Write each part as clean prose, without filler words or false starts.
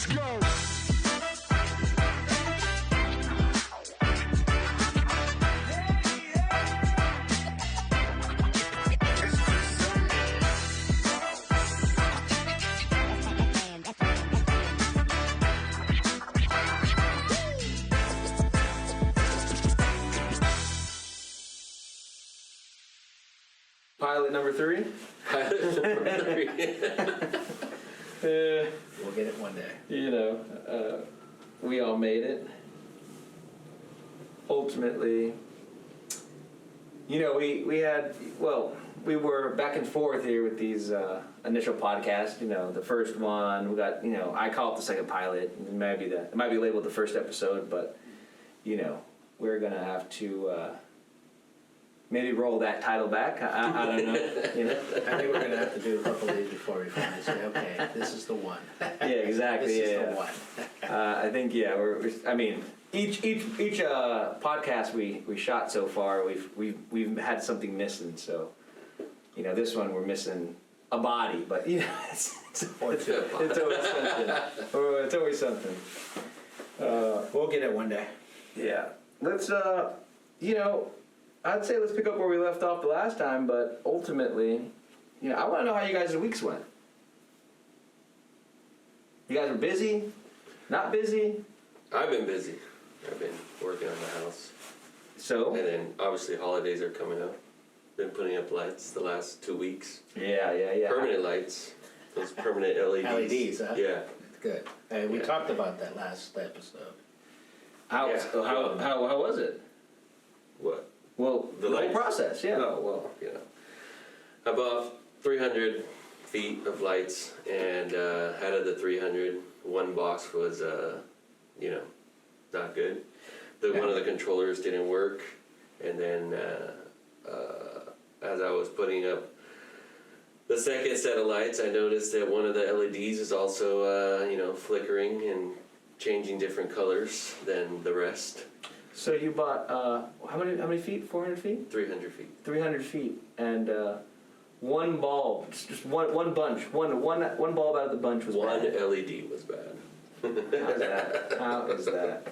Let's go. Pilot number 3? Pilot number 3. We'll get it one day. We all made it. Ultimately, we had, we were back and forth here with these initial podcasts. The first one, we got, I call it the second pilot. It might be labeled the first episode, but, we're going to have to maybe roll that title back. I don't know. I think we're going to have to do a couple of these before we finally say, okay, this is the one. Yeah, exactly. This is the one. I think, each podcast we shot so far, we've had something missing. So, this one we're missing a body, but it's always something. It's always something. We'll get it one day. Yeah. Let's I'd say let's pick up where we left off the last time, but ultimately, I want to know how you guys' weeks went. You guys were busy? Not busy? I've been busy. I've been working on the house. So? And then obviously holidays are coming up. Been putting up lights the last 2 weeks. Yeah. Permanent lights. Those permanent LEDs. LEDs, huh? Yeah. Good. We talked about that last episde. How was it? What? Well, the whole process, yeah. Oh, well, about 300 feet of lights, and out of the 300, one box was, not good. One of the controllers didn't work, and then as I was putting up the second set of lights, I noticed that one of the LEDs is also, flickering and changing different colors than the rest. So you bought how many feet? 400 feet? 300 feet. 300 feet, and one bulb, just one bunch, one bulb out of the bunch was one bad. LED was bad. How is that?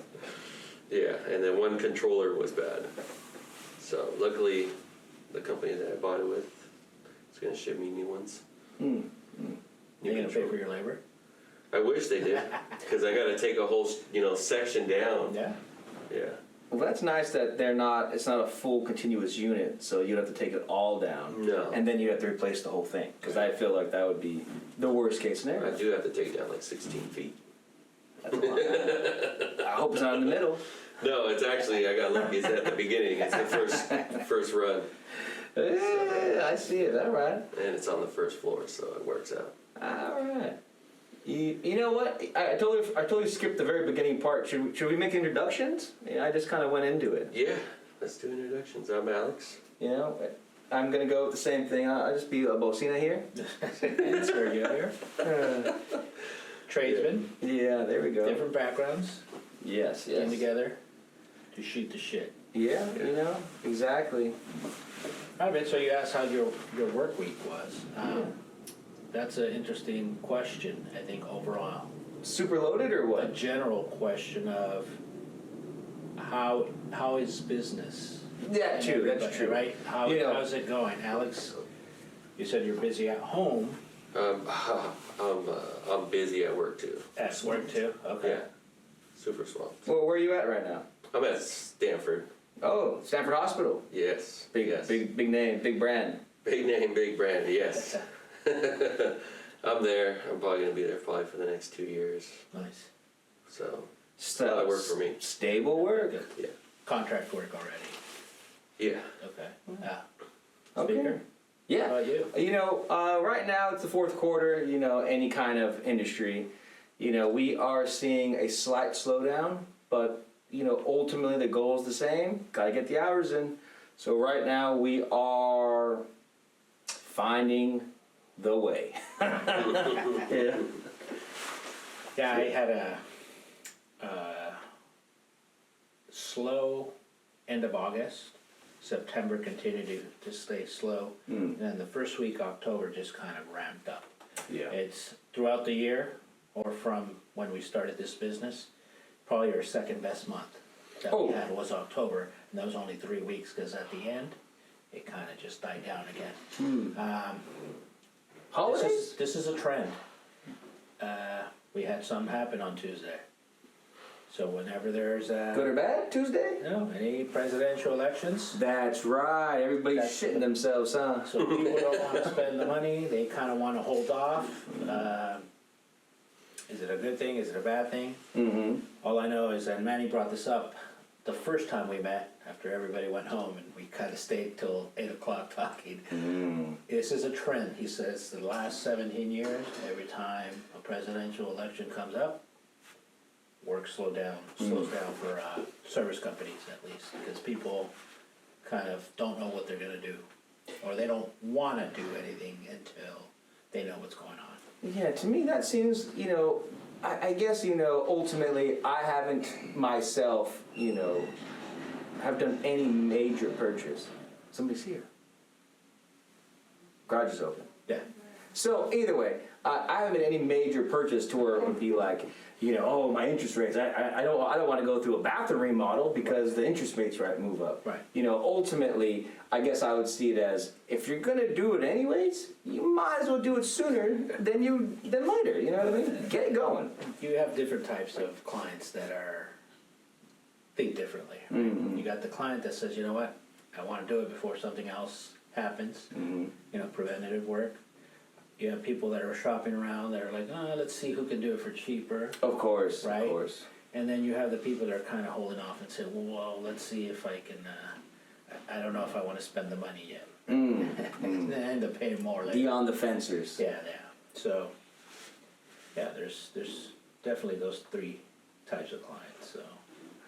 Yeah, and then one controller was bad. So luckily, the company that I bought it with is going to ship me new ones. You going to pay for your labor? I wish they did, because I got to take a whole section down. Yeah. Yeah. Well, that's nice that it's not a full continuous unit, so you'd have to take it all down. No. And then you have to replace the whole thing, because I feel like that would be the worst case scenario. I do have to take down like 16 feet. That's a lot. I hope it's not in the middle. No, it's actually, I got lucky, it's at the beginning. It's the first run. I see it, all right. And it's on the first floor, so it works out. All right. You know what? I totally skipped the very beginning part. Should we make introductions? I just kind of went into it. Yeah, let's do introductions. I'm Alex. I'm gonna go with the same thing. I'll just be a Bocina here. Insert you here. Tradesman. Yeah, there we go. Different backgrounds. Yes. Came together to shoot the shit. Yeah, exactly. All right, so you asked how your work week was. That's an interesting question, I think, overall. Super loaded or A what? general question of how is business? Yeah, And true. That's everybody, true. Right? How's it going, Alex? You said you're busy at home. I'm busy at work too. At work too. Okay. Yeah, super swamped. Well, where are you at right now? I'm at Stanford. Oh, Stanford Hospital. Yes. Big name, big brand. Big name, big brand. Yes. I'm there. I'm probably gonna be there for the next 2 years. Nice. So a lot of work for me. Stable work. Yeah. Contract work already. Yeah. Okay. Yeah. Okay. Speaker. Yeah. How about you? Right now it's the fourth quarter. Any kind of industry. We are seeing a slight slowdown, but ultimately the goal is the same. Got to get the hours in. So right now we are finding the way. Yeah. Yeah, I had a slow end of August. September continued to stay slow. And then the first week, October, just kind of ramped up. Yeah. It's throughout the year, or from when we started this business, probably our second best month that Oh. we had was October, and that was only 3 weeks, cause at the end, it kinda just died down again. Holidays? This is a trend. We had some happen on Tuesday. So whenever there's Good or bad? Tuesday? any presidential elections, That's right. Everybody's That's- shitting themselves, huh? so people don't wanna spend the money, they kinda wanna hold off. Is it a good thing, is it a bad thing? Mm-hmm. All I know is that Manny brought this up the first time we met, after everybody went home, and we kinda stayed till 8 o'clock talking. This is a trend, he says, the last 17 years, every time a presidential election comes up, work slows down for service companies at least, because people kind of don't know what they're gonna do, or they don't wanna do anything until they know what's going on. Yeah, to me that seems, I guess, ultimately I haven't myself, have done any major purchase. Somebody's here. Garage is open. Yeah. So either way, I haven't made any major purchase to where it would be like, oh, my interest rates. I don't want to go through a bathroom remodel because the interest rates move up. Right. Ultimately, I guess I would see it as if you're gonna do it anyways, you might as well do it sooner than later. You know what I mean? Get it going. You have different types of clients that think differently. Right? Mhm. You got the client that says, you know what, I want to do it before something else happens. Preventative work. You have people that are shopping around that are like, let's see who can do it for cheaper. Of course. Right. Of course. And then you have the people that are kind of holding off and say, well, let's see if I can. I don't know if I want to spend the money yet. And then end up paying more later. Beyond the fencers. Yeah. So, yeah, there's definitely those three types of clients. So.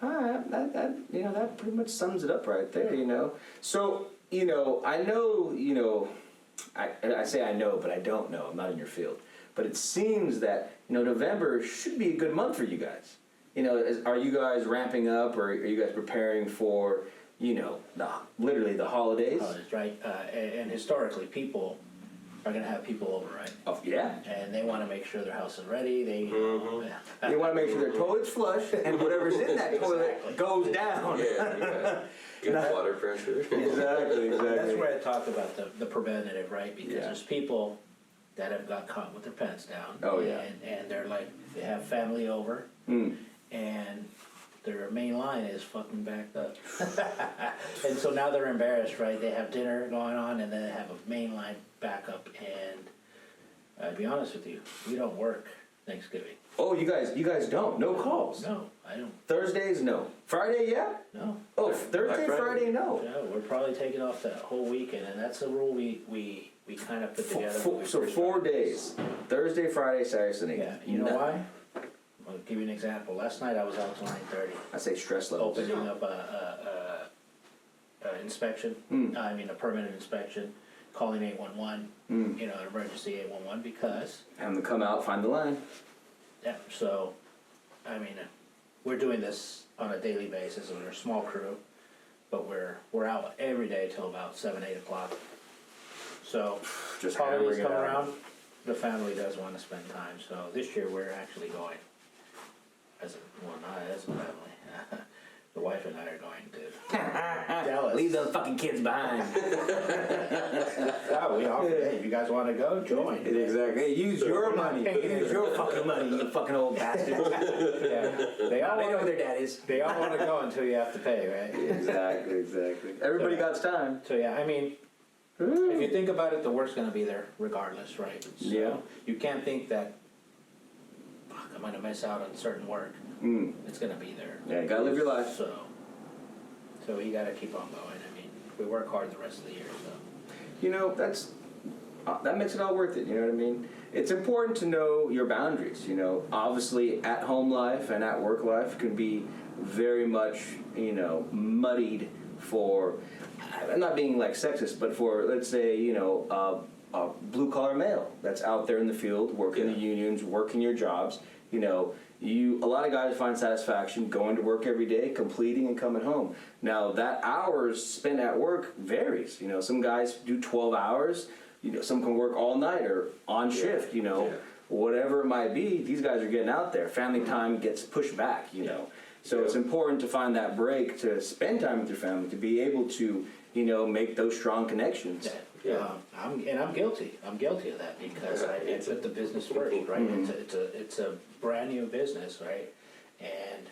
That pretty much sums it up right there. So I know I say I know, but I don't know. I'm not in your field. But it seems that November should be a good month for you guys. Are you guys ramping up, or are you guys preparing for literally the holidays? Holidays, right? And historically, people are going to have people over, right? Oh, yeah. And they want to make sure their house is ready. They You want to make sure their toilet's flush and whatever's in that toilet Exactly. goes down. Yeah, good water pressure. Exactly. That's where I talked about the preventative, right? Because Yeah. there's people that have got caught with their pants down. Oh, yeah. And they're like, they have family over, and their main line is fucking backed up. And so now they're embarrassed, right? They have dinner going on, and then they have a main line backup. And I'll be honest with you, we don't work Thanksgiving. Oh, you guys don't? No calls? No, I don't. Thursdays, no. Friday, yeah? No. Oh, Thursday, Friday. Friday, no. No, we're probably taking off that whole weekend, and that's a rule we kind of put together. when we So first 4 started. Days. Thursday, Friday, Saturday, Sunday. Yeah, you know No. why? I'll give you an example. Last night I was out till 9:30, I say stress levels. opening up a inspection. A permanent inspection, calling 811. An emergency 811 because Have them come out, find the line. yeah. So, we're doing this on a daily basis. We're a small crew, but we're out every day till about 7-8 o'clock. So, Just holidays hammering it come out. around, the family does want to spend time. So this year we're actually going not as a family. The wife and I are going to Dallas. Leave those fucking kids behind. Oh, we offer. Hey, if you guys want to go, join. Exactly. Hey, use your money. Use your fucking money, you fucking old bastard. Yeah. They all They know want who their dad is. They all want to go until you have to pay, right? Exactly. Everybody got time. So yeah, if you think about it, the work's going to be there regardless, right? So Yeah. You can't think that, fuck, I'm going to miss out on certain work. It's going to be there. Yeah, you gotta live your life. So you got to keep on going. We work hard the rest of the year, so. That makes it all worth it, you know what I mean? It's important to know your boundaries, Obviously, at home life and at work life can be very much, muddied for, I'm not being like sexist, but for, let's say, a blue collar male that's out there in the field, working the unions, working your jobs, a lot of guys find satisfaction going to work every day, completing and coming home. Now that hours spent at work varies. Some guys do 12 hours. Some can work all night or on shift. whatever it might be, these guys are getting out there. Family time gets pushed back, you know. So it's important to find that break to spend time with your family, to be able to, you know, make those strong connections. Yeah. I'm guilty. I'm guilty of that because I put the business first, right? It's a brand new business, right? And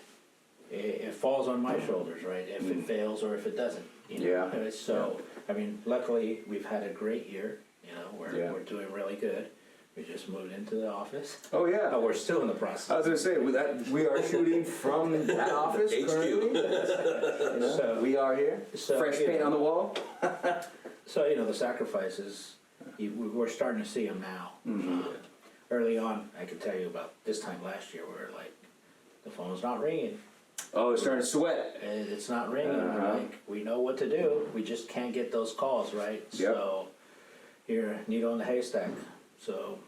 it falls on my shoulders, right? If it fails or if it doesn't, you know. Yeah. So I mean, luckily we've had a great year. You know, we're doing really good. We just moved into the office. Oh yeah. But we're still in the process. I was gonna say we are shooting from that office HQ. currently. You know, So- we are here. so, Fresh you paint know. on the wall. So, you know, the sacrifices, we're starting to see them now. Early on, I could tell you about this time last year, where like, the phone's not ringing, Oh, it's starting to sweat. and it's not ringing, Uh-huh. like, we know what to do, we just can't get those calls, right? Yep. So, you're a needle in the haystack, so,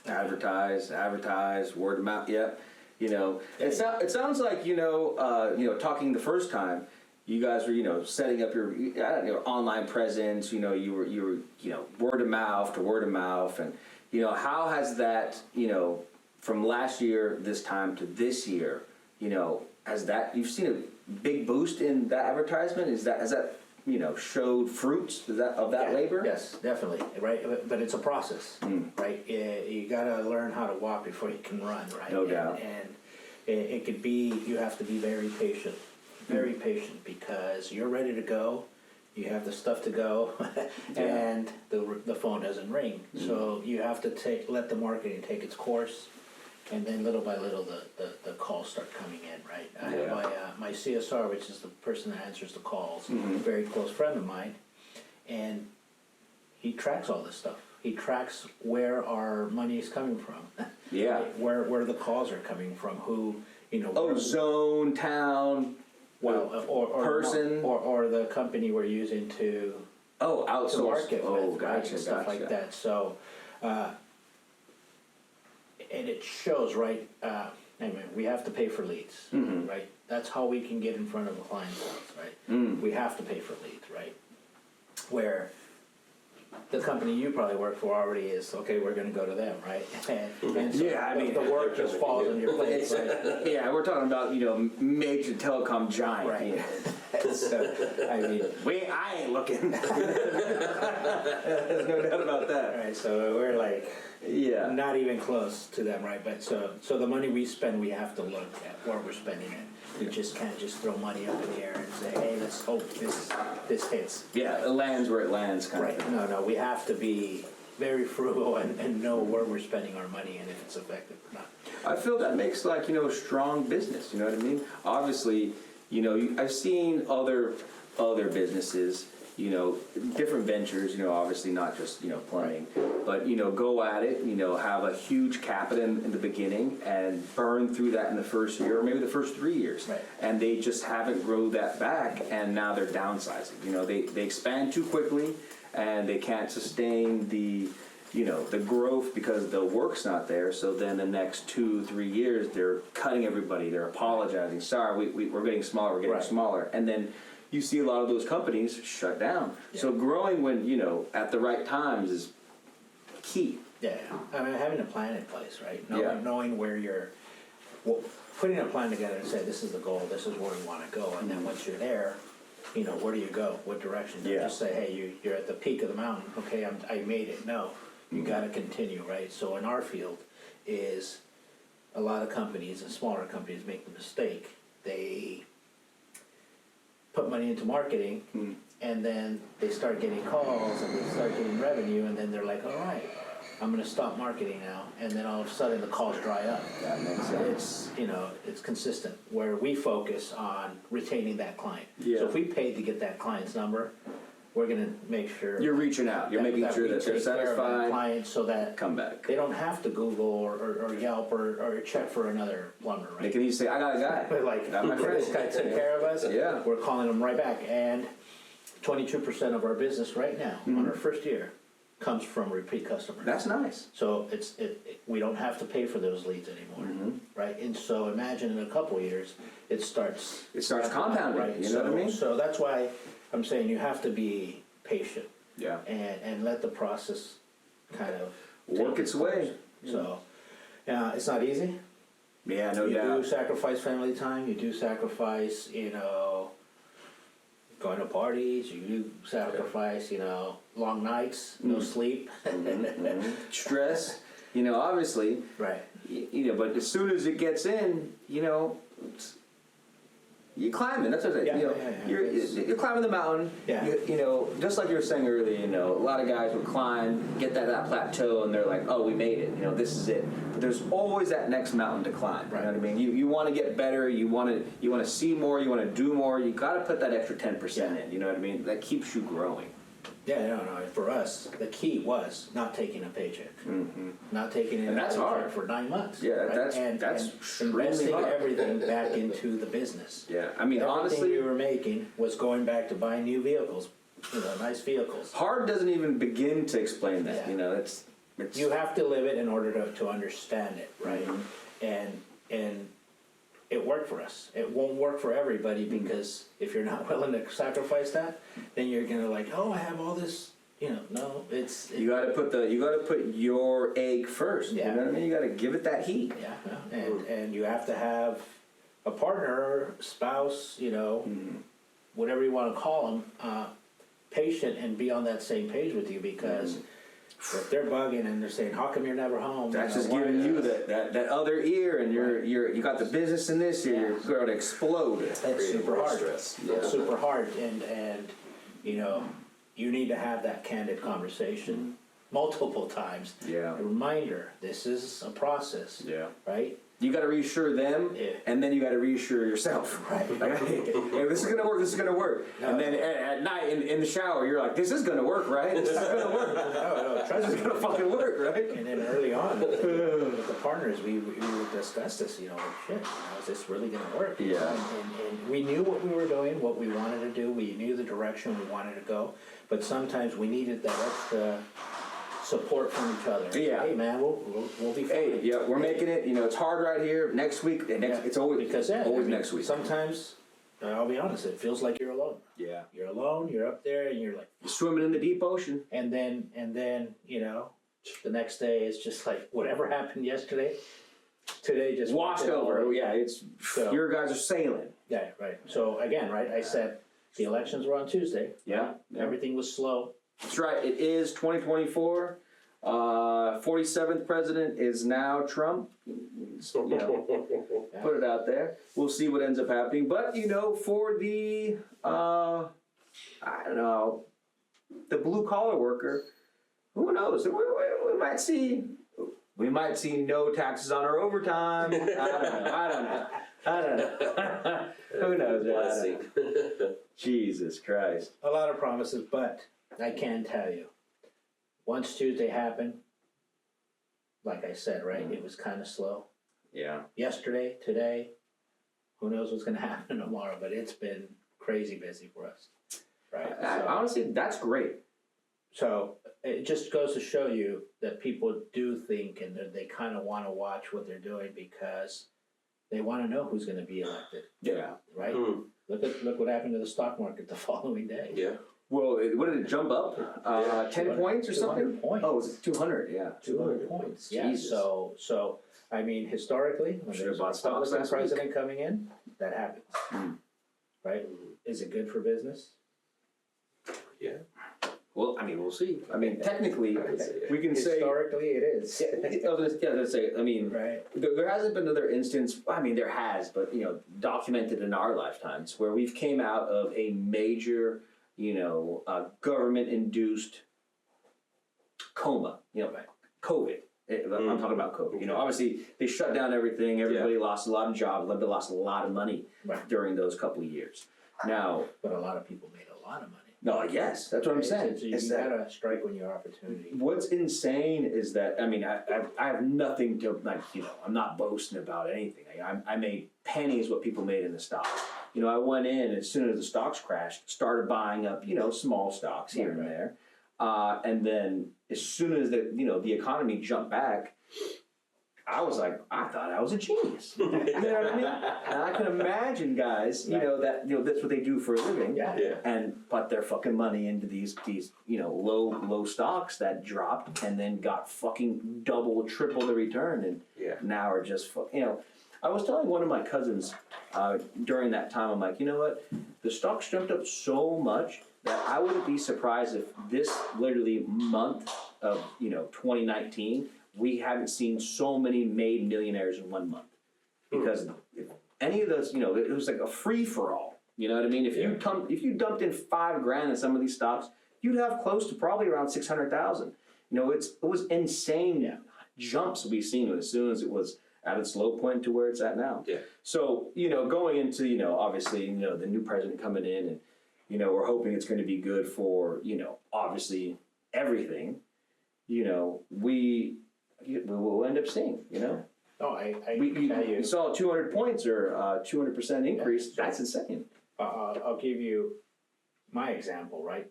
Advertise, word of mouth. Yep. You know, it sounds like you know, talking the first time, you guys were, you know, setting up your, I don't know, online presence. You know, you were, you know, word of mouth to word of mouth, and you know, how has that, you know, from last year this time to this year, you know, has that you've seen a big boost in that advertisement? Has that you know showed fruits of that yeah, labor? yes, definitely, right? But it's a process, right? You gotta learn how to walk before you can run, right? No doubt. And it could be, you have to be very patient, because you're ready to go, you have the stuff to go, and the phone doesn't ring. So you have to let the marketing take its course, and then little by little the calls start coming in, right? I have my CSR, which is the person that answers the calls, a very close friend of mine, and he tracks all this stuff. He tracks where our money is coming from. Yeah. Where the calls are coming from, who, you know. Oh, zone, town. Well, or person. or the company we're using to outsource. market Oh, with, right, gotcha, and stuff like that. So, and it shows, right? Anyway, we have to pay for leads, right? That's how we can get in front of a client's house, right? We have to pay for leads, right? Where the company you probably work for already is, okay, we're gonna go to them, right? And so Yeah, I mean, the work just falls on your plate, right? Yeah, we're talking about, you know, major telecom giant. Right. You know. So, I mean, I ain't looking. There's no doubt about that. right, so we're like, Yeah. not even close to them, right? But so the money we spend, we have to look at where we're spending it. We just can't just throw money up in the air and say, hey, let's hope this hits. Yeah, it lands where it lands, kind Right, of thing. no, we have to be very frugal and know where we're spending our money and if it's effective or not. I feel that makes, like, you know, strong business. You know what I mean? Obviously, you know, I've seen other businesses, you know, different ventures, you know, obviously not just, you know, plumbing, but, you know, go at it, you know, have a huge capital in the beginning and burn through that in the first year or maybe the first 3 years. Right. And they just haven't grown that back, and now they're downsizing. You know, they expand too quickly and they can't sustain the, you know, the growth because the work's not there. So then the next 2-3 years, they're cutting everybody, they're apologizing. Sorry, we're getting smaller, we're getting Right. smaller. And then you see a lot of those companies shut down. So growing when, you know, at the right times is key. Yeah, I mean, having a plan in place, right? Yeah. Knowing where putting a plan together and say, this is the goal, this is where we wanna go, and then once you're there, you know, where do you go, what direction? Don't Yeah. just say, hey, you're at the peak of the mountain, okay, I made it. No, you gotta continue, right? So in our field is a lot of companies and smaller companies make the mistake. They put money into marketing, and then they start getting calls and they start getting revenue, and then they're like, all right, I'm gonna stop marketing now, and then all of a sudden the calls dry up. That makes sense. It's, you know, it's consistent, where we focus on retaining that client. Yeah. So if we paid to get that client's number, we're gonna make sure. You're reaching out. You're making sure we that they're take care of that satisfied. client so that Come back. they don't have to Google or Yelp or check for another plumber, right? They can easily say, I got a guy. But like, Got my friend. this guy took care of us. Yeah. We're calling them right back. And 22% of our business right now, on our first year, comes from repeat customers. That's nice. So we don't have to pay for those leads anymore, right? And so imagine in a couple of years, it starts compounding, right? you know what I mean? So that's why I'm saying you have to be patient Yeah. and let the process kind of Work take its way. course. So It's not easy. Yeah, no You do doubt. sacrifice family time. You do sacrifice, going to parties. You do sacrifice, long nights, no sleep. Stress, obviously, Right. but as soon as it gets in, it's- you're climbing. That's what I say. Yeah. You're climbing the mountain. Yeah. Just like you were saying earlier. A lot of guys would climb, get that plateau, and they're like, "Oh, we made it. This is it." But there's always that next mountain to climb. Right. You know what I mean? You want to get better. You want to see more. You want to do more. You got to put that extra 10% in. You know what I mean? That keeps you growing. Yeah, no. For us, the key was not taking a paycheck, not taking And that's paycheck hard. for 9 months. Yeah, right? that's and extremely investing hard. everything back into the business. Yeah. I mean, Everything honestly, we were making was going back to buying new vehicles, nice vehicles. hard doesn't even begin to explain that. Yeah. It's You have to live it in order to understand it, right? And it worked for us. It won't work for everybody because if you're not willing to sacrifice that, then you're gonna I have all this. No, it's you got to put your egg first. Yeah. You know what I mean? You got to give it that heat. yeah, and you have to have a partner, spouse, whatever you want to call them, patient and be on that same page with you because. If they're bugging and they're saying, "How come you're never home?" That's just giving you that other ear, and you got the business in this ear. You're going to explode. That's Creating super more hard. stress. It's super hard, and you need to have that candid conversation multiple times. Yeah. A reminder: this is a process. Yeah. Right. You got to reassure them, Yeah. and then you got to reassure yourself. Right. Like, hey, this is gonna work. This is gonna work. No. And then at night in the shower, you're like, "This is gonna work, right? This is gonna work. No, trust This is me. gonna fucking work, right?" And then early on with the partners, we would discuss this. Shit, is this really going to work? Yeah. And we knew what we were doing, what we wanted to do. We knew the direction we wanted to go. But sometimes we needed that extra support from each other. Yeah. Hey, man, we'll be fine. Hey, yeah, we're making it. It's hard right here. Next week, it's always because always next week. Sometimes, I'll be honest, it feels like you're alone. Yeah. You're alone. You're up there, and you're like, You're swimming in the deep ocean. and then the next day is just like whatever happened yesterday. Today just Washed over. Yeah, So- your guys are sailing. Yeah, right. So again, right, I said the elections were on Tuesday. Yeah. Everything was slow. That's right. It is 2024. 47th president is now Trump. Put it out there. We'll see what ends up happening. But for the I don't know, the blue collar worker, who knows? We might see no taxes on our overtime. I don't know. Who knows? Blessing. Jesus Christ. A lot of promises, but I can tell you, once Tuesday happened, like I said, right, it was kind of slow. Yeah. Yesterday, today, who knows what's going to happen tomorrow, but it's been crazy busy for us, right? Honestly, that's great. So it just goes to show you that people do think and they kind of want to watch what they're doing because they want to know who's going to be elected, Yeah. right? Look what happened to the stock market the following day. Yeah. Well, what did it jump up? 10 points or something? 200 points. Oh, it was 200, yeah. 200 points. Yeah. Jesus. So I mean, historically, when Should've there's a bought stocks Republican last week. president coming in, that happens, right? Is it good for business? Yeah. Well, I mean, we'll see. I mean, technically, we can say. Historically, it is. I was gonna say, I mean, Right. there hasn't been another instance, I mean, there has, but, documented in our lifetimes, where we've came out of a major, government-induced coma, COVID. I'm talking about COVID. Obviously, they shut down everything. Everybody lost a lot of jobs. Everybody lost a lot of money Right. during those couple of years. Now, But a lot of people made a lot of money. no, yes, that's what I'm saying. So you It's that- gotta strike when your opportunity. What's insane is that, I mean, I have nothing to, I'm not boasting about anything. I made pennies what people made in the stock. I went in as soon as the stocks crashed, started buying up, small stocks here and Right. there. And then as soon as the economy jumped back, I was like, I thought I was a genius. You know what I mean? And I can imagine guys, that's what they do for a living. Yeah. Yeah. And put their fucking money into these low stocks that dropped and then got fucking double, triple the return. And Yeah. now are just, I was telling one of my cousins during that time, I'm like, you know what? The stocks jumped up so much that I wouldn't be surprised if this literally month of, 2019, we haven't seen so many made millionaires in 1 month. Because if any of those, it was like a free for all. You know what I mean? If you dumped in $5,000 in some of these stocks, you'd have close to probably around 600,000. It was insane jumps we've seen as soon as it was at its low point to where it's at now. Yeah. So, going into, obviously, the new president coming in and, we're hoping it's going to be good for, obviously everything, we will end up seeing, No, I We tell you, saw 200 points or 200% increase. Yeah. That's insane. I'll give you my example, right?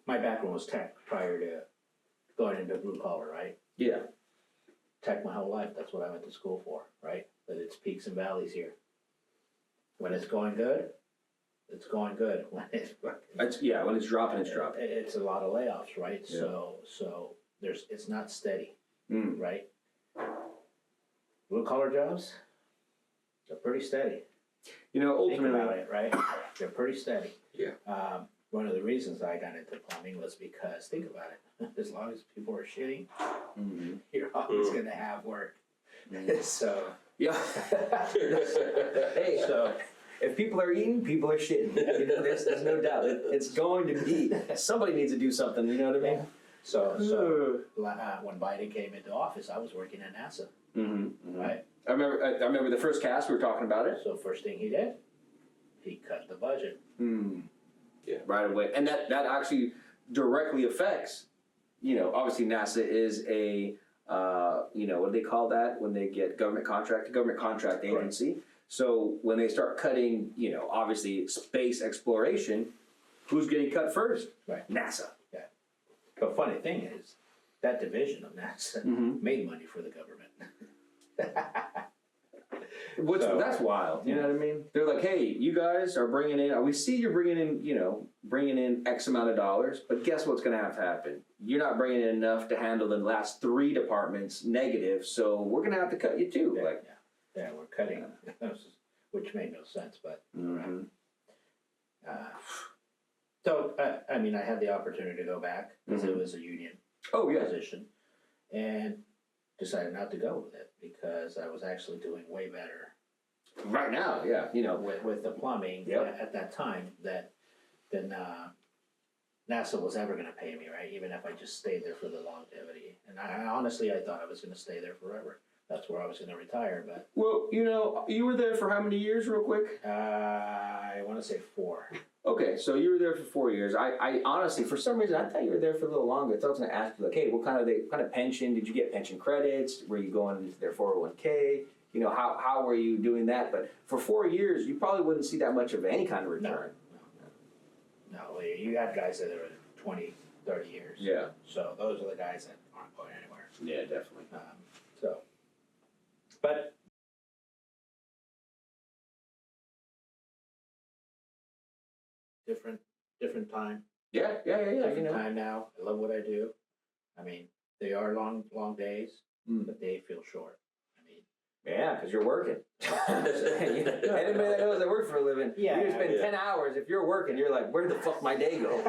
My background was tech prior to going into blue collar, right? Yeah. Tech my whole life. That's what I went to school for, right? But it's peaks and valleys here. When it's going good, it's going good. When it's When it's dropping, it's dropping. it's a lot of layoffs, right? Yeah. So it's not steady, Mm. right? Blue collar jobs, they're pretty steady. Think Ultimately, about it, right? They're pretty steady. Yeah. One of the reasons I got into plumbing was because, think about it, as long as people are shitting, Mhm. you're always going to have work. So, Yeah. Hey, so if people are eating, people are shitting. There's no doubt. It's going to be. Somebody needs to do something. You know what I mean? so when Biden came into office, I was working at NASA, Mm-hmm. right? I remember the first cast we were talking about it. So first thing he did, he cut the budget. Mm. Yeah. Right away, and that actually directly affects. Obviously NASA is a what do they call that when they get government contract agency. So when they start cutting, obviously space exploration, who's getting cut first? Right. NASA. The funny thing is, that division of NASA Mhm. made money for the government. That's wild. You know what I mean? They're like, hey, you guys are bringing in. We see you're bringing in X amount of dollars, but guess what's going to happen? You're not bringing in enough to handle the last 3 departments negative, so we're going to have to cut you too. Yeah, we're cutting, which made no sense, but. Mhm. So, I mean, I had the opportunity to go back because it was a union Oh yeah. position and decided not to go with it because I was actually doing way better Right now, yeah. with the plumbing Yep. at that time than NASA was ever going to pay me, right? Even if I just stayed there for the longevity. And I honestly thought I was going to stay there forever. That's where I was going to retire, but Well, you were there for how many years, real quick? I want to say 4. Okay, so you were there for 4 years. I honestly, for some reason, I thought you were there for a little longer. I thought I was going to ask you, like, hey, what kind of pension did you get? Pension credits? Were you going into their 401k? How were you doing that? But for 4 years, you probably wouldn't see that much of any kind of return. No, you had guys that are 20, 30 years. Yeah. So those are the guys that aren't going anywhere. Yeah, definitely. But different time. Yeah. Different time now. I love what I do. I mean, they are long days, but they feel short. I mean, Yeah, because you're working. Anybody that knows I work for a living, Yeah, you spend yeah. 10 hours. If you're working, you're like, where the fuck my day go?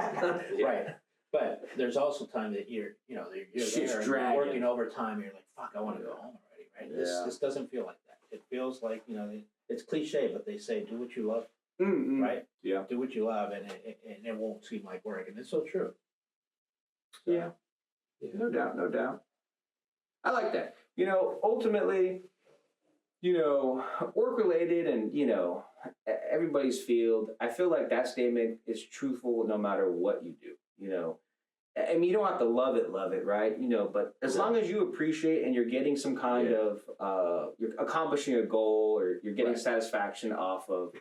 right. But there's also time that you're Shit's there and dragging. you're working overtime. You're like, fuck, I want to go home already, right? Yeah. This doesn't feel like that. It feels like it's cliche, but they say do what you love, Mm-mm. right? Yeah. Do what you love, and it won't seem like work, and it's so true. So, Yeah. No doubt. I like that. Ultimately, work related and, everybody's field, I feel like that statement is truthful no matter what you do, I mean, you don't have to love it, right? But as long as you appreciate and you're getting some kind of, you're accomplishing a goal or you're getting Right. satisfaction off of,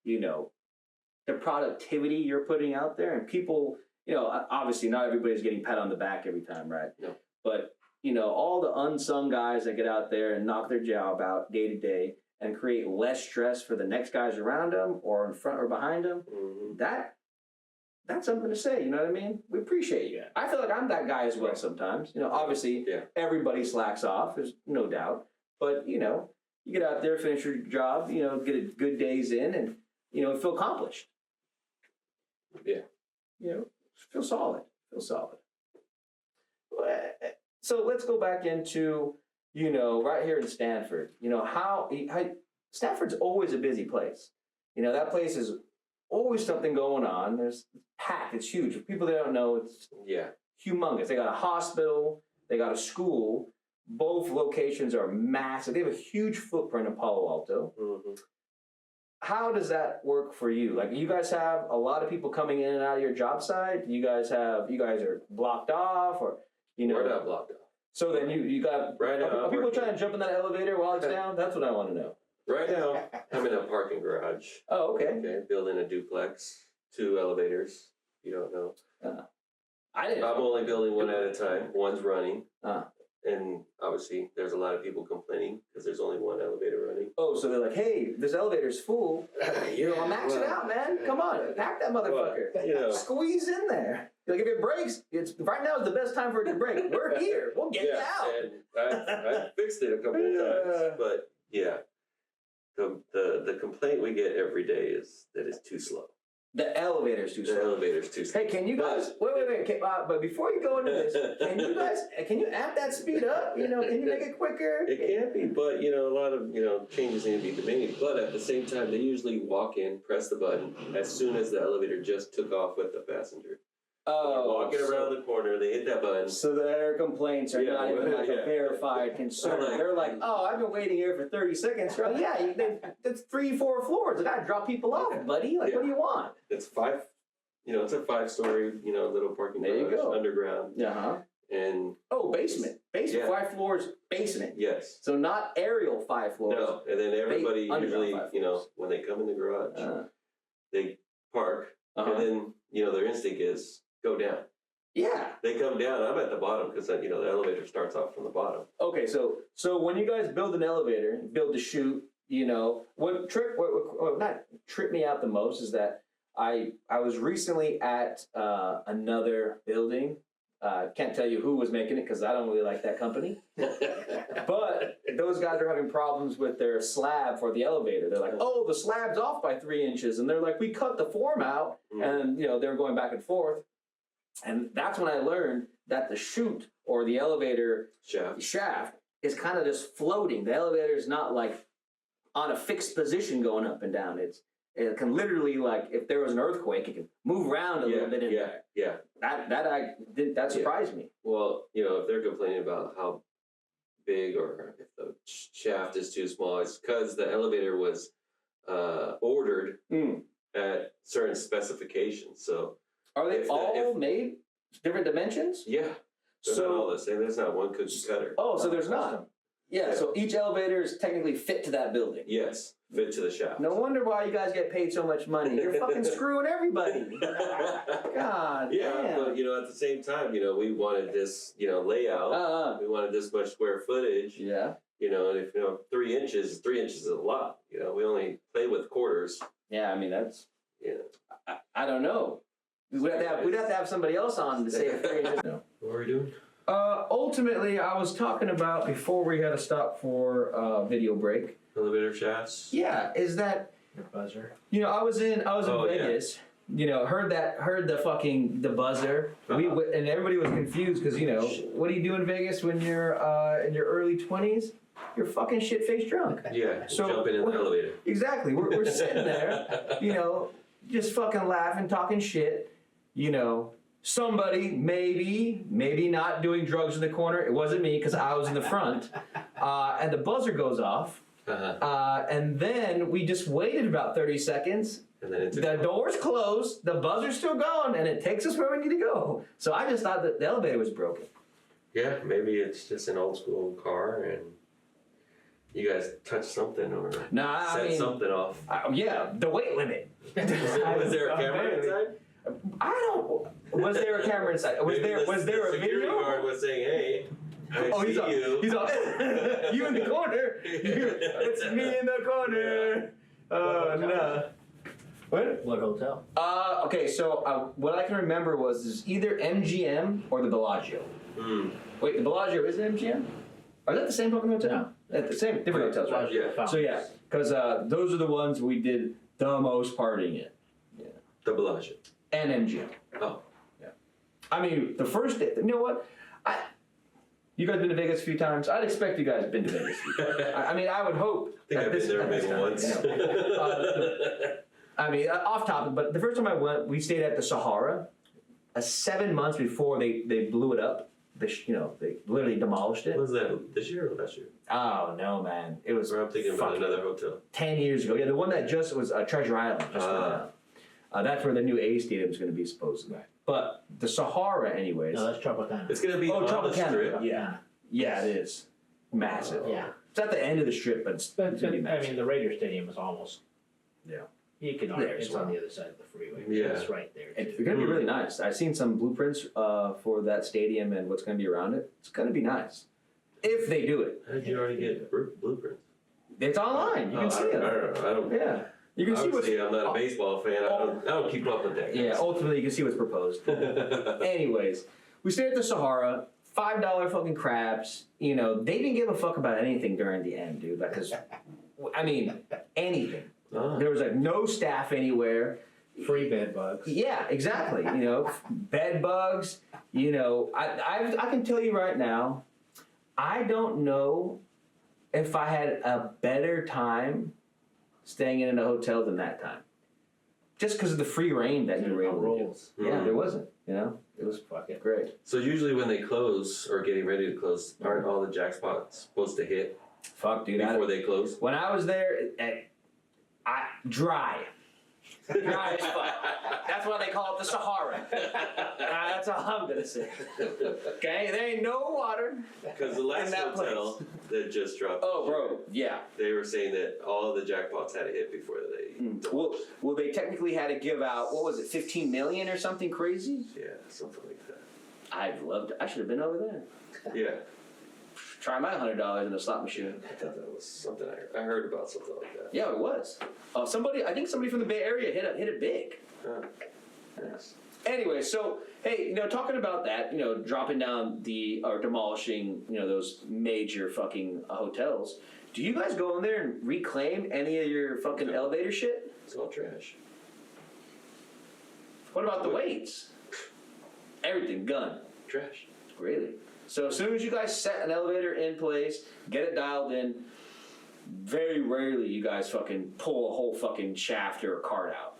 the productivity you're putting out there and people, obviously not everybody's getting pat on the back every time, right? No. But, all the unsung guys that get out there and knock their job out day to day and create less stress for the next guys around them or in front or behind them, Mhm. that's something to say. You know what I mean? We appreciate you. Yeah. I feel like I'm that guy as well sometimes. You know, obviously Yeah. everybody slacks off. There's no doubt. But you know, you get out there, finish your job. You know, get a good days in, and you know, feel accomplished. Yeah. You know, feel solid. Feel solid. So let's go back into, you know, right here in Stanford. You know, how Stanford's always a busy place. You know, that place is always something going on. There's packed. It's huge. For people that don't know, it's Yeah. humongous. They got a hospital. They got a school. Both locations are massive. They have a huge footprint in Palo Alto. Mm-hmm. How does that work for you? Like, you guys have a lot of people coming in and out of your job site. You guys are blocked off, or you know. We're not blocked off. So then you got Right now, Are I'm people working- trying to jump in that elevator while it's down? That's what I want to know. Right now, I'm in a parking garage. Oh, okay. Okay, building a duplex, 2 elevators. You don't know. I didn't. I'm only building one at a time. One's running, Uh, and obviously there's a lot of people complaining because there's only one elevator running. oh, so they're like, hey, this elevator's full. You know, max it out, man. Come on, pack that motherfucker. Well, you know. Squeeze in there. Like, if it breaks, it's right now is the best time for it to break. We're here. We'll get you out. And I fixed it a couple of times, but yeah, the complaint we get every day is that it's too slow. The elevator's too The slow. elevator's too slow. Hey, can you guys wait? Okay, but before you go into this, can you amp that speed up? You know, can you make it quicker? It can be, but you know, a lot of changes need to be made. But at the same time, they usually walk in, press the button as soon as the elevator just took off with the passenger. They're walking around the corner, they hit that button. So their complaints are Yeah, not even like a yeah. verified concern. Like- They're like, oh, I've been waiting here for 30 seconds. You're like, yeah, that's 3-4 floors. I gotta drop people off, buddy. Like, what do you want? It's 5. It's a 5-story, little parking There you garage go. underground, Uh-huh. and Oh, basement. Yeah. 5 floors, basement. yes. So not aerial 5 floors. No, and then everybody underground usually, 5 floors. when they come in the garage, they park, Uh-huh. and then, their instinct is go down. Yeah. They come down, I'm at the bottom because, the elevator starts off from the bottom. Okay, so when you guys build an elevator, build the chute, what not tripped me out the most is that I was recently at another building. Can't tell you who was making it because I don't really like that company. But those guys are having problems with their slab for the elevator. They're like, oh, the slab's off by 3 inches, and they're like, we cut the form out, and they were going back and forth. And that's when I learned that the chute or the elevator shaft is kind of just floating. The elevator is not like on a fixed position going up and down. It can literally, like, if there was an earthquake, it can move around a little bit in there. Yeah. That surprised me. Well, if they're complaining about how big or if the shaft is too small, it's because the elevator was ordered at certain specifications. So are they all made different dimensions? yeah, they're not all the same. There's not one cookie cutter. Oh, so there's not. Yeah, so each elevator is technically fit to that building. Yes, fit to the shaft. No wonder why you guys get paid so much money. You're fucking screwing everybody. God Yeah, damn. but at the same time, we wanted this, layout. We wanted this much square footage. Yeah. And if 3 inches, 3 inches is a lot. We only play with quarters. Yeah, I mean that's. Yeah. I don't know. We'd have to have somebody else on to say if 3 inches. No. What are we doing? Ultimately, I was talking about before we had to stop for video break. Elevator shafts. Yeah, is that Your buzzer. I was in Oh, yeah. Vegas. Heard the buzzer. Uh-huh. And everybody was confused because what do you do in Vegas when you're in your early 20s? You're fucking shit faced drunk. Yeah, So- jumping in the elevator. Exactly. We're sitting there, just fucking laughing, talking shit. Somebody maybe not doing drugs in the corner. It wasn't me because I was in the front. And the buzzer goes off. Uh-huh. And then we just waited about 30 seconds. And then The door's closed, the buzzer's still going, and it takes us where we need to go. So I just thought that the elevator was broken. yeah, maybe it's just an old school car and you guys touched something or set something off. Yeah, the weight limit. Was there a camera inside? I don't. Was there a camera inside? Was Maybe there a the security video? guard was saying, "Hey, I see you." He's on. You in the corner. It's me in the corner. Oh no. What? What hotel? Okay, so what I can remember was is either MGM or the Bellagio. Wait, the Bellagio is it MGM? Are that the same fucking hotel? No. The same, different hotels, right? Yeah. So yeah, because those are the ones we did the most partying in. The Bellagio. And MGM. Oh. I mean, the first day, you know what? You guys been to Vegas a few times? I'd expect you guys have been to Vegas a few times. I mean, I would hope. I think I've been there maybe once. I mean, off topic, but the first time I went, we stayed at the Sahara. 7 months before they blew it up. They literally demolished it. Was that this year or last year? Oh no, man! It was. Or I'm thinking about another hotel. 10 years ago. Yeah, the one that just was Treasure Island. Just went out. That's where the new A Stadium is going to be supposedly. Right. but the Sahara, anyways. No, that's Tropicana. It's gonna be on the Tropicana. strip. Yeah, it is massive. Yeah. It's at the end of the strip, but it's But, gonna be I massive. mean, the Raider Stadium is almost. Yeah. You can argue There as it's on well. the other side of the freeway. Yeah. It's right there. It's too. going to be really nice. I've seen some blueprints for that stadium and what's going to be around it. It's going to be nice if they do it. How did you already get blueprints? It's online. You can see I it. don't. Yeah, you can see what's. Obviously, I'm not a baseball fan. I don't keep up with that. Yeah, ultimately you can see what's proposed. Anyways, we stayed at the Sahara. $5 fucking crabs. You know, they didn't give a fuck about anything during the end, dude. Because, I mean, anything. Oh. There was like no staff anywhere. Free bed bugs. Yeah, exactly. You know, bed bugs. You know, I can tell you right now, I don't know if I had a better time staying in a hotel than that time. Just because of the free reign that you were able to do. Rolls. Yeah, there wasn't. You know, it was Fuck it. great. So usually when they close or getting ready to close, aren't all the jackpots supposed to hit Fuck, dude. before they close? When I was there, dry. Dry as fuck. That's why they call it the Sahara. That's all I'm gonna say. Okay, there ain't no water. Because the last In that hotel that just dropped. Oh, bro, yeah. They were saying that all the jackpots had to hit before they. Well, they technically had to give out, what was it, 15 million or something crazy? Yeah, something like that. I should have been over there. Yeah. Try my $100 in a slot machine. I thought that was something I heard about something like that. Yeah, it was. I think somebody from the Bay Area hit it big. Yes. Anyway, so hey, talking about that, dropping down or demolishing, those major fucking hotels. Do you guys go in there and reclaim any of your fucking elevator shit? It's all trash. What about the weights? Everything gone. Trash. Really? So as soon as you guys set an elevator in place, get it dialed in, very rarely you guys fucking pull a whole fucking shaft or a cart out.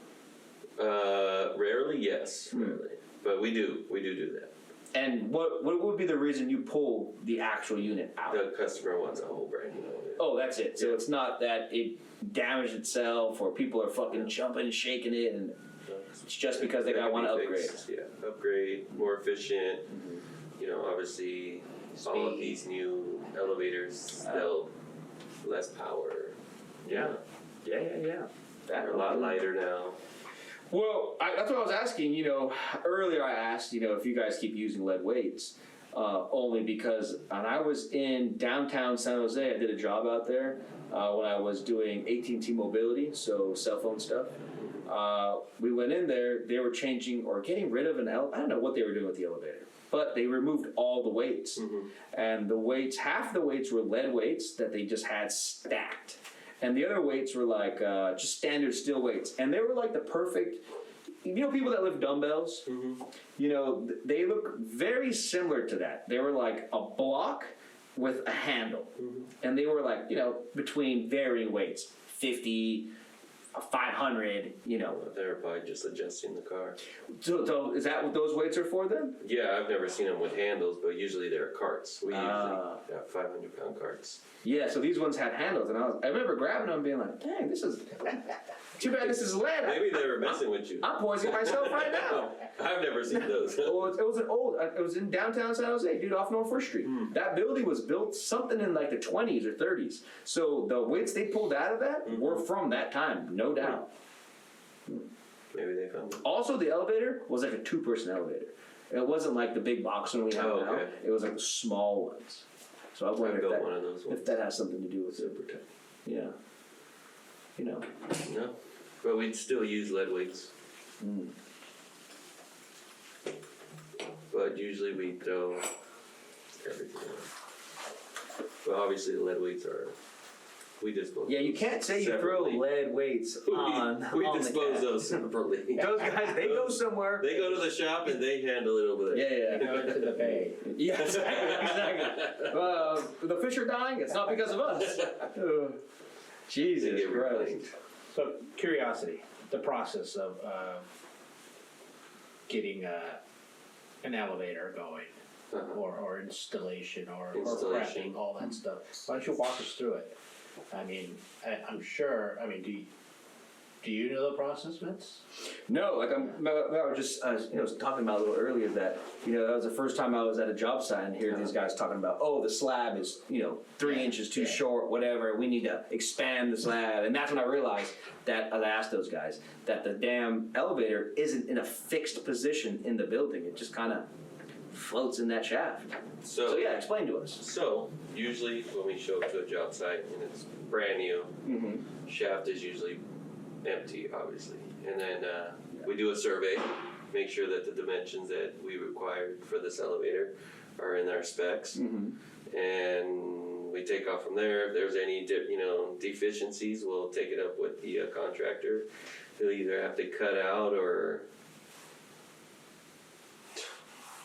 Rarely, yes. Rarely. But we do that. And what would be the reason you pull the actual unit out? The customer wants a whole brand new one. Oh, that's it. So it's not that it damaged itself or people are fucking jumping and shaking it, and it's just because they want to upgrade. Yeah, upgrade, more efficient. Obviously, all of these new elevators, they'll less power. Yeah. They're a lot lighter now. Well, that's what I was asking. Earlier I asked, if you guys keep using lead weights, only because when I was in downtown San Jose, I did a job out there when I was doing AT&T Mobility, so cell phone stuff. We went in there, they were changing or getting rid of I don't know what they were doing with the elevator, but they removed all the weights. And the weights, half the weights were lead weights that they just had stacked. And the other weights were like just standard steel weights. And they were like the perfect, people that lift dumbbells, they look very similar to that. They were like a block with a handle. And they were like, between varying weights, 50, 500, They were probably just adjusting the car. So is that what those weights are for then? Yeah, I've never seen them with handles, but usually they're carts. We usually have 500-pound carts. Yeah, so these ones had handles, and I remember grabbing them and being like, dang, this is, too bad this is lead. Maybe they were messing with you. I'm poisoning myself right now. I've never seen those. Well, it was in downtown San Jose, dude, off North 1st Street. That building was built something in like the 20s or 30s. So the weights they pulled out of that were from that time, no doubt. Maybe they found them. Also, the elevator was like a 2-person elevator. It wasn't like the big box one we have now. Okay. It was like the small ones. So I I wonder built one of those ones. if that has something to do with it. Yeah. No. But we'd still use lead weights. But usually we throw everything away. But obviously the lead weights are, we dispose. Yeah, you those can't say you throw separately. lead weights on We on the dispose cat. those separately. Those guys, they go somewhere. They go to the shop and they handle it over there. Yeah, Go into the bay. yeah, exactly. The fish are dying. It's not because of us. They Jesus get Christ. reclaimed. So curiosity, the process of getting an elevator going, Uh-huh. or installation, or Installation. prepping, all that stuff. Why don't you walk us through it? I mean, I'm sure. I mean, do you know the process, Vince? No, like I was just talking about a little earlier that that was the first time I was at a job site and hear these guys talking about the slab is 3 inches too short, whatever. We need to expand the slab, and that's when I realized that I asked those guys that the damn elevator isn't in a fixed position in the building. It just kind of floats in that shaft. So yeah, explain to us. So usually when we show up to a job site and it's brand new, shaft is usually empty, obviously, and then we do a survey, make sure that the dimensions that we required for this elevator are in our specs, and we take off from there. If there's any deficiencies, we'll take it up with the contractor. They'll either have to cut out or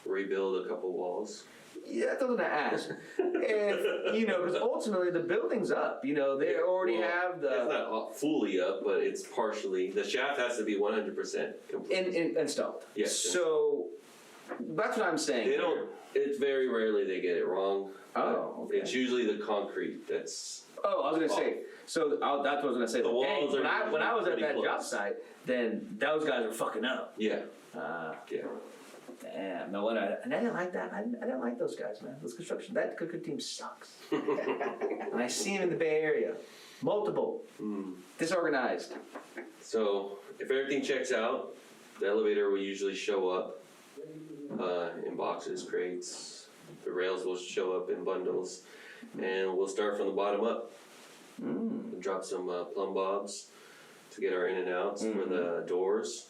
rebuild a couple walls. Yeah, that's what I'm gonna ask. If because ultimately the building's up. They already Well, have It's the not fully up, but it's partially. The shaft has to be 100% complete. installed. Yes. So that's what I'm saying. They don't. It's very rarely they get it wrong. Oh, okay. It's usually the concrete that's. Oh, I was gonna say. So that's what I was gonna say. The walls when are I was at pretty that job close. site, then those guys were fucking up. Yeah. Yeah. Damn. No wonder. And I didn't like that. I didn't like those guys, man. Those construction. That good team sucks. And I see them in the Bay Area, multiple, disorganized. So if everything checks out, the elevator will usually show up in boxes, crates. The rails will show up in bundles, and we'll start from the bottom up. We'll drop some plumb bobs to get our in and outs for the doors,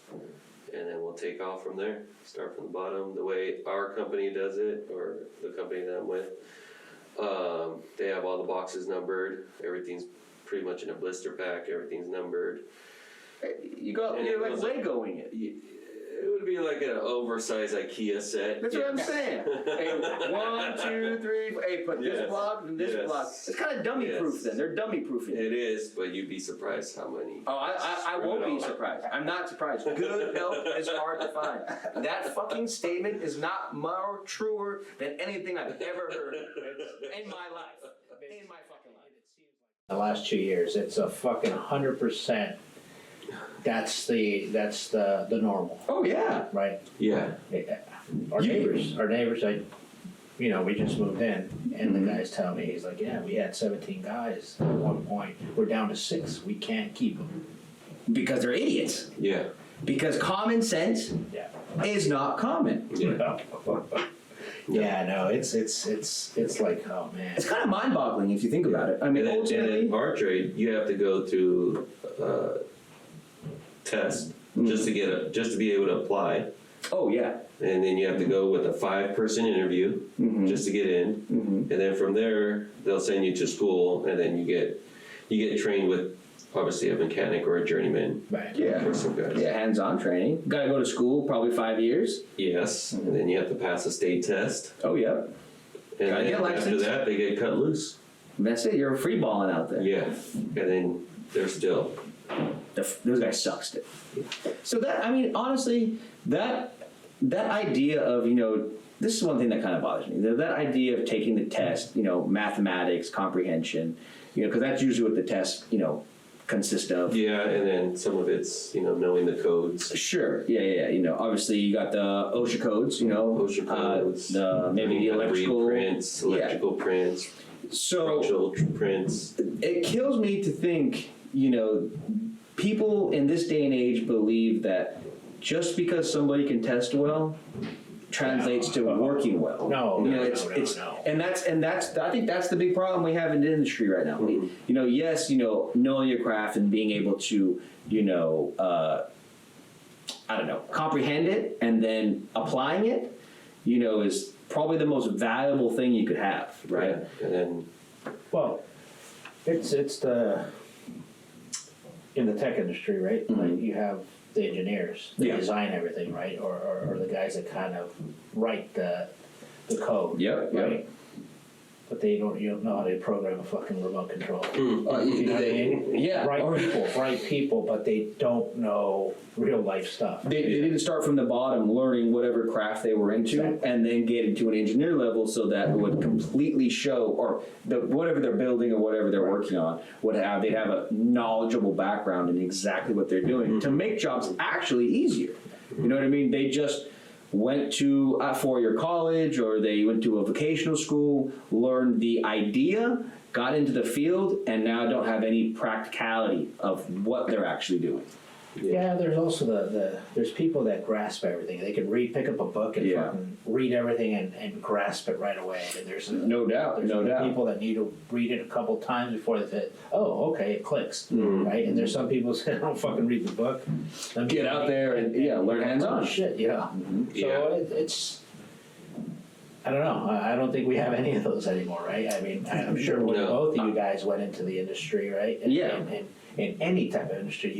and then we'll take off from there. Start from the bottom. The way our company does it, or the company that I'm with, they have all the boxes numbered. Everything's pretty much in a blister pack. Everything's numbered. You're like Legoing it. It would be like an oversized IKEA set. That's what I'm saying. Hey, 1, 2, 3. Hey, put this Yes. block and this Yes. block. It's kind of dummy proof Yes. then. They're dummy proofing it. It is, but you'd be surprised how many. Oh, I won't be surprised. I'm not surprised. Good help is hard to find. That fucking statement is not more truer than anything I've ever heard in my life. In my fucking life. The last 2 years, it's a fucking 100%. That's the normal, Oh yeah. right? Yeah. Our neighbors, we just moved in, and the guys tell me, he's like, yeah, we had 17 guys at one point. We're down to 6. We can't keep them. Because they're idiots. Yeah. Because common sense Yeah. is not common. Yeah. Yeah, no, it's like, oh man. It's kind of mind-boggling if you think about it. I mean, And then ultimately, in our trade, you have to go through test just to be able to apply, oh yeah. and then you have to go with a 5-person interview just to get in, and then from there they'll send you to school, and then you get trained with obviously a mechanic or a journeyman. Right. Yeah. For some guys. Yeah, hands-on training. Got to go to school, probably 5 years. Yes, and then you have to pass a state test, Oh yeah. and Gotta then get after licensed. that they get cut loose. That's it. You're free balling out there. Yeah, and then they're still. Those guys suck still. So that, I mean, honestly, that idea of, this is one thing that kind of bothers me. That idea of taking the test, mathematics, comprehension, because that's usually what the test, consist of. Yeah, and then some of it's knowing the codes. Sure. Yeah. Obviously you got the OSHA codes, OSHA codes. Maybe the how to read electrical prints, electrical prints, So structural prints. it kills me to think, people in this day and age believe that just because somebody can test well translates to working well. No, You know, no, it's, no, no, it's, no. and that's I think that's the big problem we have in the industry right now. You know, yes, you know, knowing your craft and being able to, you know, I don't know, comprehend it and then applying it, you know, is probably the most valuable thing you could have, right? Yeah. And then Well, it's the, in the tech industry, right? Like you have the engineers that Yeah. design everything, right? Or the guys that kind of write the code, Yep, yep. right? But you don't know how to program a fucking remote control. You know what I mean? Yeah. Right people, but they don't know real life stuff. They didn't start from the bottom learning whatever craft they were into Exactly. and then get into an engineer level so that it would completely show, or whatever they're building or whatever they're working on, they'd have a knowledgeable background in exactly what they're doing to make jobs actually easier. You know what I mean? They just went to a four-year college or they went to a vocational school, learned the idea, got into the field, and now don't have any practicality of what they're actually doing. Yeah, there's also there's people that grasp everything. They can pick up a book and Yeah. fucking read everything and grasp it right away. And there's No doubt, there's no other doubt. people that need to read it a couple times before they say, oh, okay, it clicks, right? And there's some people who say, I don't fucking read the book. Let me Get out there and, yeah, learn hands-on. Oh, shit, you know. So Yeah. it's. I don't know. I don't think we have any of those anymore, right? I mean, I'm sure when No. both of you guys went into the industry, right? Yeah. And in any type of industry,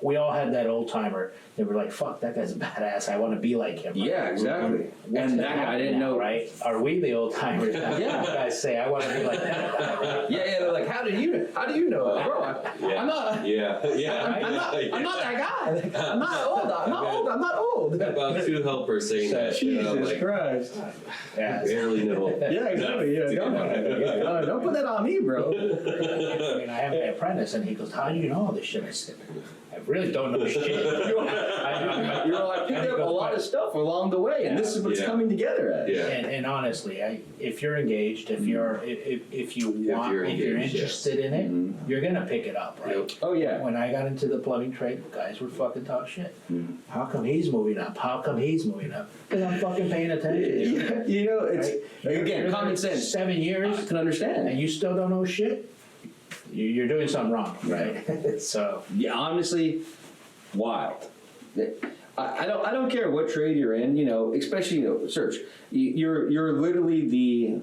we all had that old timer that were like, "Fuck, that guy's a badass. I want to be like him." Yeah, exactly. What's And gonna that guy happen didn't now, know. right? Are we the old timers? Now? Yeah. You guys say, "I want to be like that guy," right? Yeah, they're like, how do you know, bro? I'm not. yeah, yeah. I'm not that guy. I'm not old. I'm not old. About two helpers saying that. You know, Jesus like, Christ. Yeah. barely know. Yeah, exactly. Yeah, don't put that on me, bro. I mean, I have my apprentice, and he goes, "How do you know all this shit?" I said, "I really don't know shit." You know, I picked up a lot of stuff along the way, and this is what it's Yeah. coming together as. Yeah. And honestly, if you're engaged, if you're engaged, interested in it, you're gonna pick it up, right? Yep. Oh yeah. When I got into the plumbing trade, guys would fucking talk shit. How come he's moving up? How come he's moving up? Because I'm fucking paying attention. dude. Yeah, you know, it's Right? again You're common there sense. 7 I years, can understand. and you still don't know shit. You're doing something wrong, right? So Yeah, honestly, wild. I don't care what trade you're in, you know, especially, you know, search. You're literally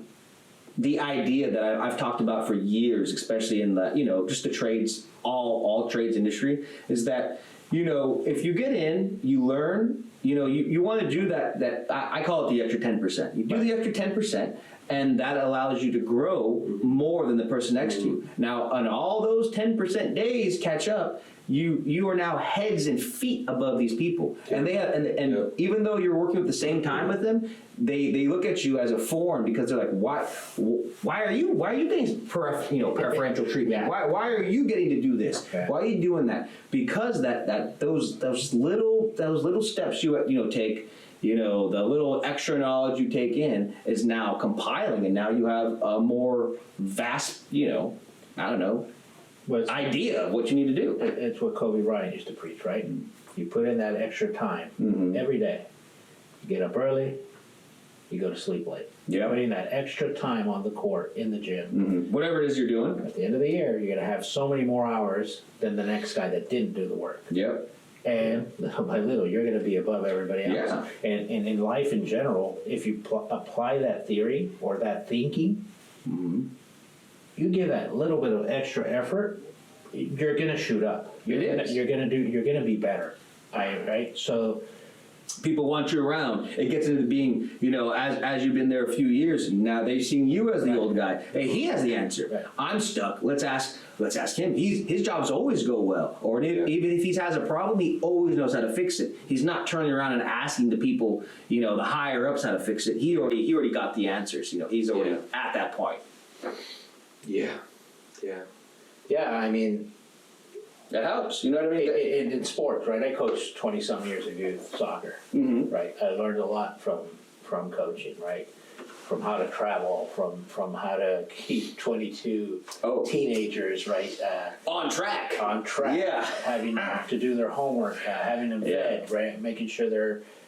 the idea that I've talked about for years, especially in the, you know, just the trades, all trades industry, is that, you know, if you get in, you learn, you know, you want to do that I call it the extra 10%. You do the extra 10%, and that allows you to grow more than the person next to you. Now, on all those 10% days catch up, you are now heads and feet above these people, and they have, and Yep. even though you're working at the same time with them, they look at you as a foreign because they're like, why are you getting preferential treatment? Yeah. Why are you getting to do this? Okay. Why are you doing that? Because those little steps you take. You know, the little extra knowledge you take in is now compiling, and now you have a more vast, you know, I don't know, but idea of what you need to do. it's what Kobe Bryant used to preach, right? You put in that extra time every day. You get up early, you go to sleep late. Yeah. Putting that extra time on the court, in the gym. Whatever it is you're doing. At the end of the year, you're going to have so many more hours than the next guy that didn't do the work. Yep. And little by little, you're going to be above everybody else. Yeah. And in life in general, if you apply that theory or that thinking, you give that little bit of extra effort, you're going to shoot up. You're going to be better. Right? So People want you around. It gets into being, you know, as you've been there a few years, now they've seen you as the old guy. Hey, he has the answer. Right. I'm stuck. Let's ask him. His jobs always go well. Or even if he has a problem, he always knows how to fix it. He's not turning around and asking the people, you know, the higher ups how to fix it. He already got the answers. You know, he's already at that point. Yeah. Yeah. yeah, I mean, That helps. You know what I mean? in sports, right? I coached 20-some years of youth soccer, right? I learned a lot from coaching, right? From how to travel, from how to keep 22 teenagers, right? On track. On track. Yeah. Having to do their homework, having them fed, right? Making sure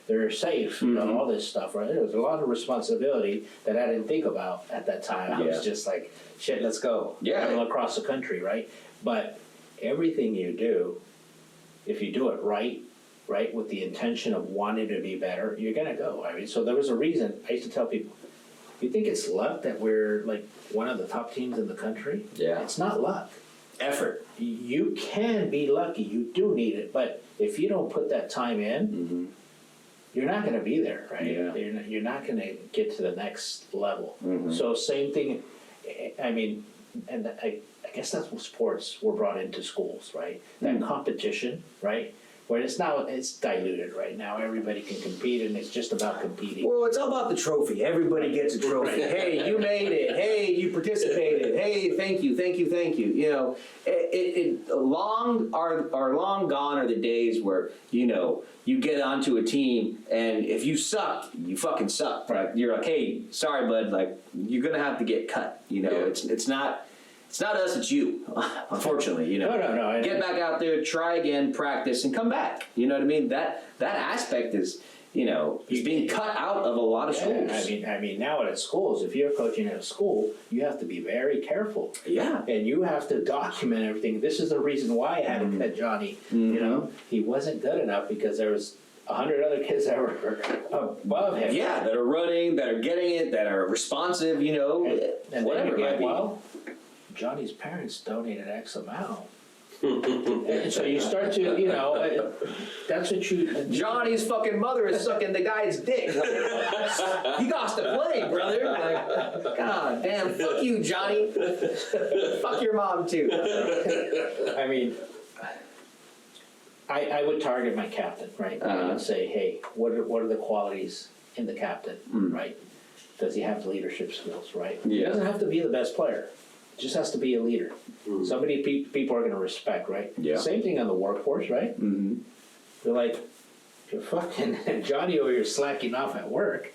they're safe, you know, all this stuff, right? There was a lot of responsibility that I didn't think about at that time. I was Yeah. just like, shit, let's go. Yeah. Travel across the country, right? But everything you do, if you do it right, with the intention of wanting to be better, you're gonna go. I mean, so there was a reason, I used to tell people, you think it's luck that we're like one of the top teams in the country? Yeah. It's not luck. Effort. You can be lucky, you do need it, but if you don't put that time in, Mm-hmm. you're not gonna be there, right? Yeah. You're not gonna get to the next level. Mhm. So same thing, I mean, and I guess that's what sports were brought into schools, right? That competition, right? Where it's diluted right now, everybody can compete and it's just about competing. Well, it's all about the trophy. Everybody gets a trophy. Right. Hey, you made it. Hey, you participated. Hey, thank you, thank you, thank you. You know, long gone are the days where, you know, you get onto a team and if you suck, you fucking suck. Right? You're like, hey, sorry, bud. Like, you're gonna have to get cut. You know, Yeah. it's not us, it's you. Unfortunately, you know. No. Get back out there, try again, practice, and come back. You know what I mean? That aspect is, you know, is being cut out of a lot of schools. I mean, now at schools, if you're coaching at a school, you have to be very careful. Yeah. And you have to document everything. This is the reason why I had to cut Johnny. You know, he wasn't good enough because there was 100 other kids that were above him. Yeah, that are running, that are getting it, that are responsive, you know, And whatever then you it might get, be. well, Johnny's parents donated X amount. And so you start to, you know, that's what you... Johnny's fucking mother is sucking the guy's dick. He got to play, brother. Like, God damn, fuck you, Johnny. Fuck your mom, too. I mean, I would target my captain, right? I would say, hey, what are the qualities in the captain, right? Does he have the leadership skills, right? He Yeah. doesn't have to be the best player. Just has to be a leader. Somebody people are going to respect, right? Yeah. Same thing on the workforce, right? Mm-hmm. They're like, you're fucking Johnny over here slacking off at work,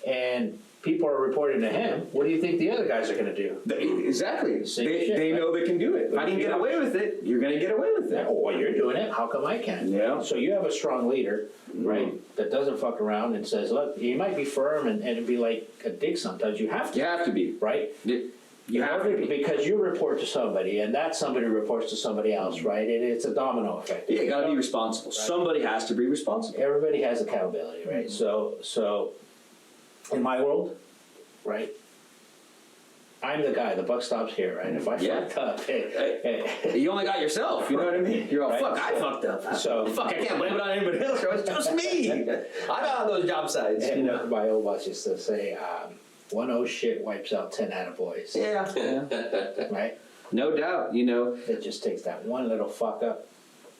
and people are reporting to him. What do you think the other guys are going to do? Exactly. Same They shit, know they can do it. If I can get away with it, you're going to get away with it. Oh, well, you're doing it. How come I can't? Yeah. So you have a strong leader, right? That doesn't fuck around and says, look, you might be firm and be like a dick sometimes. You have to, You have to be. right? You have to be. Because you report to somebody, and that somebody reports to somebody else, right? And it's a domino effect. Yeah, you got to be responsible. Somebody has to be responsible. Everybody has accountability, right? So, in my world, right? I'm the guy. The buck stops here, right? If I Yeah. fucked up, hey. You only got yourself, you know what I mean? You're all, Right. fuck, I fucked up. So- fuck, I can't blame it on anybody else, it's just me. I'm on those job sites, you know. My old boss used to say, 1 oh shit wipes out 10 attaboys, Yeah, right? no doubt, you know. It just takes that one little fuck up,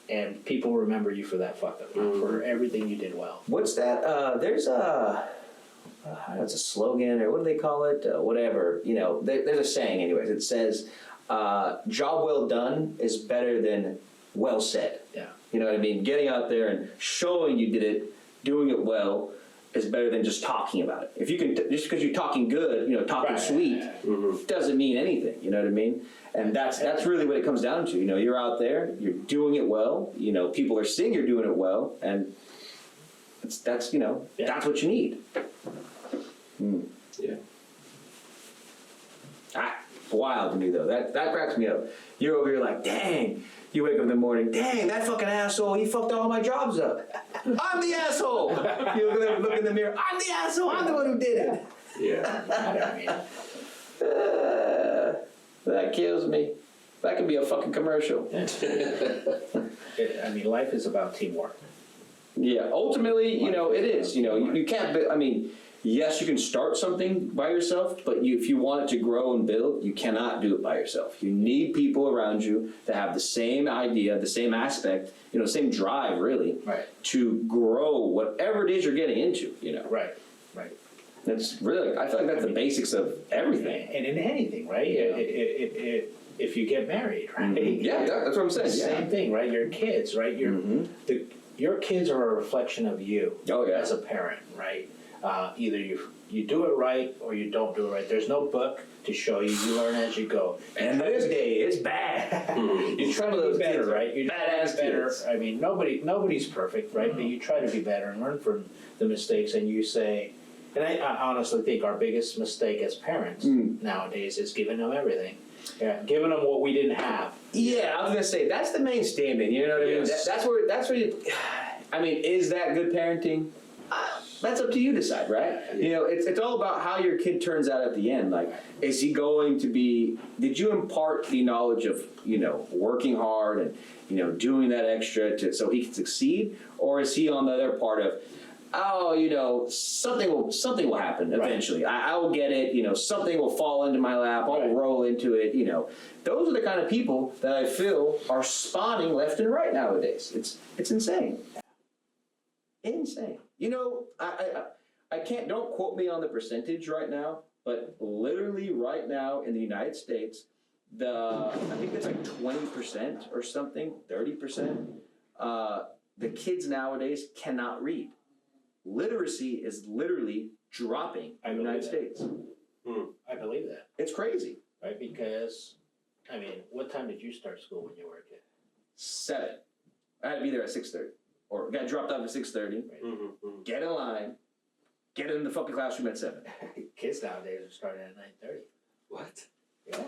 and people remember you for that fuck up, not for everything you did well. What's that? There's it's a slogan, or what do they call it? Whatever, you know, there's a saying anyways. It says, job well done is better than well said. Yeah. You know what I mean? Getting out there and showing you did it, doing it well, is better than just talking about it. If you can, just because you're talking good, you know, talking Right. sweet, doesn't mean anything. You know what I mean? And that's really what it comes down to. You know, you're out there, you're doing it well. You know, people are seeing you're doing it well, and that's you know, Yeah. that's what you need. Yeah. It's wild to me though. That cracks me up. You're over here like, dang. You wake up in the morning, dang, that fucking asshole, he fucked all my jobs up. I'm the asshole. You look in the mirror, I'm the asshole, I'm the one who did it. Yeah. I mean, That kills me. That could be a fucking commercial. I mean, life is about teamwork. Yeah, ultimately, you know, it is. You know, you can't, I mean, yes, you can start something by yourself, but if you want it to grow and build, you cannot do it by yourself. You need people around you that have the same idea, the same aspect, you know, same drive, really, Right. to grow whatever it is you're getting into, you know. Right. That's really, I feel like that's the basics of everything. And in anything, right? Yeah. If you get married, right? Yeah, that's what I'm saying. Same thing, right? Your kids, right? Your kids are a reflection of you Oh, yeah. as a parent, right? Either you do it right or you don't do it right. There's no book to show you. You learn as you go. And this day, it's bad. You try to be better, right? You try to Badass be better. kids. I mean, nobody's perfect, right? But you try to be better and learn from the mistakes. And you say, and I honestly think our biggest mistake as parents nowadays is giving them everything. Yeah, giving them what we didn't have. Yeah, I was gonna say that's the main statement. You know what I mean? Yes. That's where you. I mean, is that good parenting? That's up to you to decide, right? You know, it's all about how your kid turns out at the end. Like, is he going to be? Did you impart the knowledge of working hard and doing that extra so he can succeed, or is he on the other part of? Oh, something will happen eventually. I will get it. Something will fall into my lap. I'll roll into it. Those are the kind of people that I feel are spawning left and right nowadays. It's insane. Insane. I can't. Don't quote me on the percentage right now, but literally right now in the United States, I think it's like 20% or something, 30%. The kids nowadays cannot read. Literacy is literally dropping in the United States. I believe that, It's crazy. right? Because, I mean, what time did you start school when you were a kid? 7. I had to be there at 6:30, or got dropped off at 6:30. Get in line. Get in the fucking classroom at 7. Kids nowadays are starting at 9:30. What? Yeah.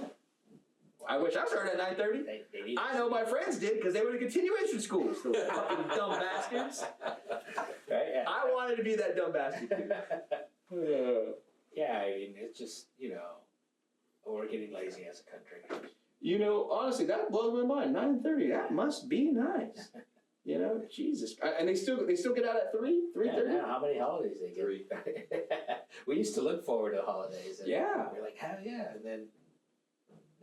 I wish I started at 9:30. They need I know my friends did because they were in continuation schools. Those fucking dumb bastards. Right? Yeah. I wanted to be that dumb bastard too. Yeah, I mean, it's just, we're getting lazy as a country. Honestly, that blows my mind. 9:30. That must be nice. Jesus. And they still get out at 3, 3:30. Yeah, how many holidays they get? 3. We used to look forward to holidays. And Yeah. we're like, hell yeah. And then.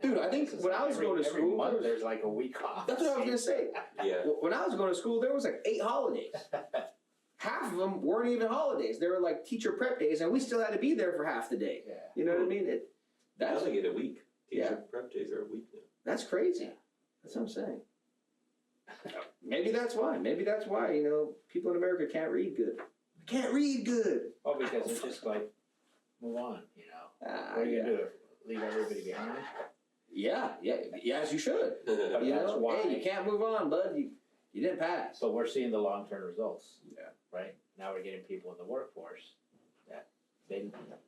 Dude, I think when I was going to every school, month there's like a week off. that's what I was gonna say. Yeah. When I was going to school, there was like 8 holidays. Half of them weren't even holidays. They were like teacher prep days, and we still had to be there for half the day. Yeah. You know what I mean? I That's only get a week. Teacher Yeah. prep days are a week now. That's crazy. That's what I'm saying. Maybe that's why. People in America can't read good. Can't read good. Well, because it's just like, move on, What are you Yeah. going to do? Leave everybody behind? Yeah, as you should. But that's why. Hey, you can't move on, bud. You didn't pass. So we're seeing the long-term results. Yeah. Right? Now we're getting people in the workforce that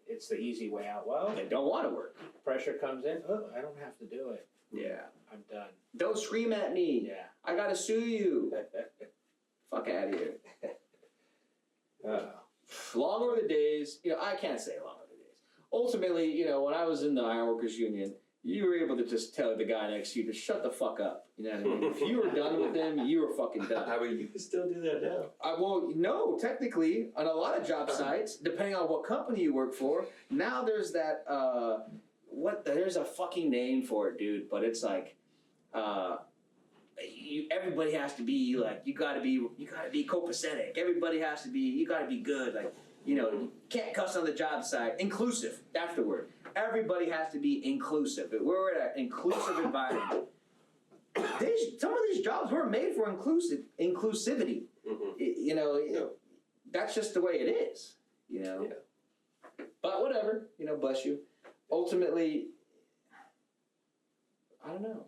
it's the easy way out. Well, They don't want to work. pressure comes in. Oh, I don't have to do it. Yeah. I'm done. Don't scream at me. Yeah. I gotta sue you. Fuck out of here. Long were the days. I can't say long were the days. Ultimately, when I was in the Ironworkers Union, you were able to just tell the guy next to you to shut the fuck up. You know what I mean? If you were done with him, you were fucking done. I mean, you can still do that now. Well, no, technically, on a lot of job sites, depending on what company you work for, now there's that, there's a fucking name for it, dude, but it's like, everybody has to be like, you gotta be copacetic. Everybody has to be, you gotta be good. Like, you can't cuss on the job site. Inclusive, that's the word. Everybody has to be inclusive. We're in an inclusive environment. Some of these jobs were made for inclusivity. That's just the way it is. Yeah. But whatever. Bless you. Ultimately, I don't know.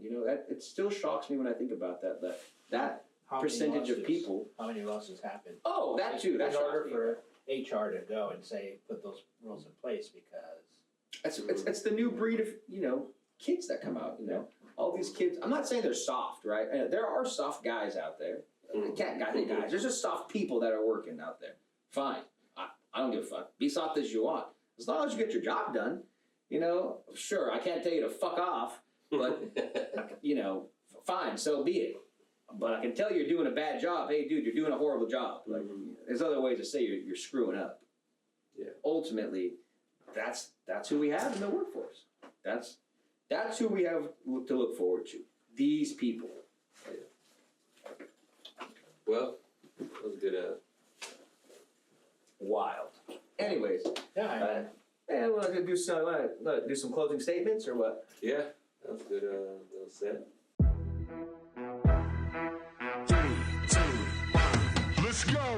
It still shocks me when I think about that How many percentage of lawsuits- people. How many losses happen? Oh, that too. That In shocks order me. for HR to go and say, put those rules in place because. It's the new breed of kids that come out. All these kids. I'm not saying they're soft, right? There are soft guys out there. Guys. There's just soft people that are working out there. Fine. I don't give a fuck. Be soft as you want, as long as you get your job done. Sure. I can't tell you to fuck off, but fine. So be it. But I can tell you're doing a bad job. Hey, dude, you're doing a horrible job. Like, there's other ways to say you're screwing up. Yeah. Ultimately, that's who we have in the workforce. That's who we have to look forward to. These people. Well, that was a good. Wild. Anyways, Yeah, and we're gonna do some closing statements or what? Yeah, that was a good little set. 3, 2, 1, let's go.